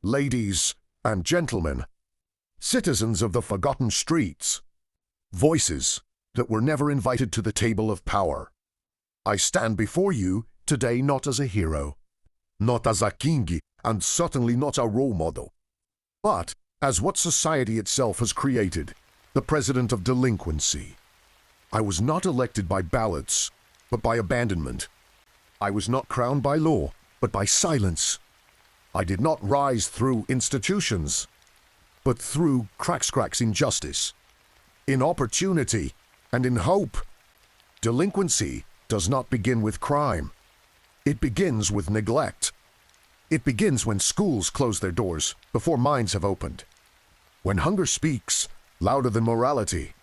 ladies and gentlemen, citizens of the forgotten streets, voices that were never invited to the table of power. I stand before you today not as a hero, not as a king, and certainly not a role model, but as what society itself has created, the president of delinquency. I was not elected by ballots, but by abandonment. I was not crowned by law, but by silence. I did not rise through institutions, but through cracks in justice, in opportunity, and in hope. Delinquency does not begin with crime. It begins with neglect. It begins when schools close their doors before minds have opened. When hunger speaks louder than morality.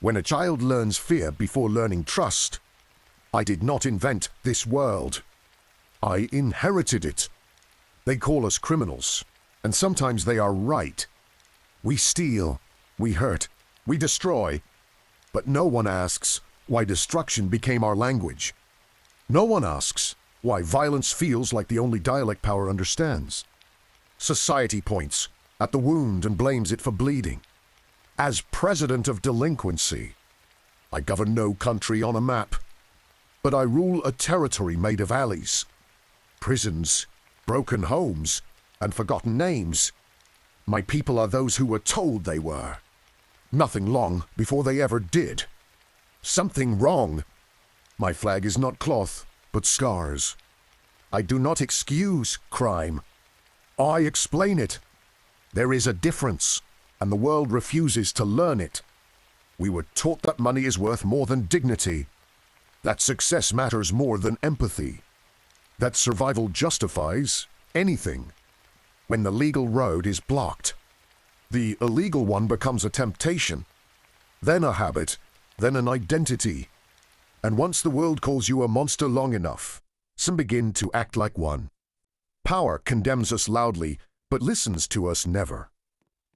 When a child learns fear before learning trust. I did not invent this world. I inherited it. They call us criminals, and sometimes they are right. We steal, we hurt, we destroy, but no one asks why destruction became our language. No one asks why violence feels like the only dialect power understands. Society points at the wound and blames it for bleeding. As president of delinquency, I govern no country on a map, but I rule a territory made of alleys, prisons, broken homes, and forgotten names. My people are those who were told they were. Nothing long before they ever did. Something wrong. My flag is not cloth, but scars. I do not excuse crime. I explain it. There is a difference, and the world refuses to learn it. We were taught that money is worth more than dignity, that success matters more than empathy, that survival justifies anything. When the legal road is blocked, the illegal one becomes a temptation, then a habit, then an identity. And once the world calls you a monster long enough, some begin to act like one. Power condemns us loudly, but listens to us never.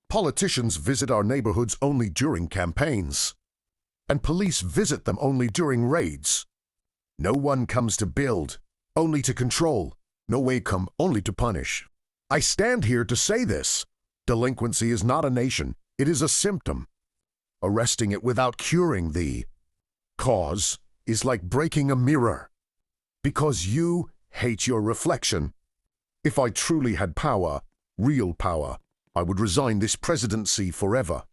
Politicians visit our neighborhoods only during campaigns, and police visit them only during raids. No one comes to build, only to control. No way come only to punish. I stand here to say this. Delinquency is not a nation, it is a symptom. Arresting it without curing the cause is like breaking a mirror. Because you hate your reflection. If I truly had power, real power, I would resign this presidency forever.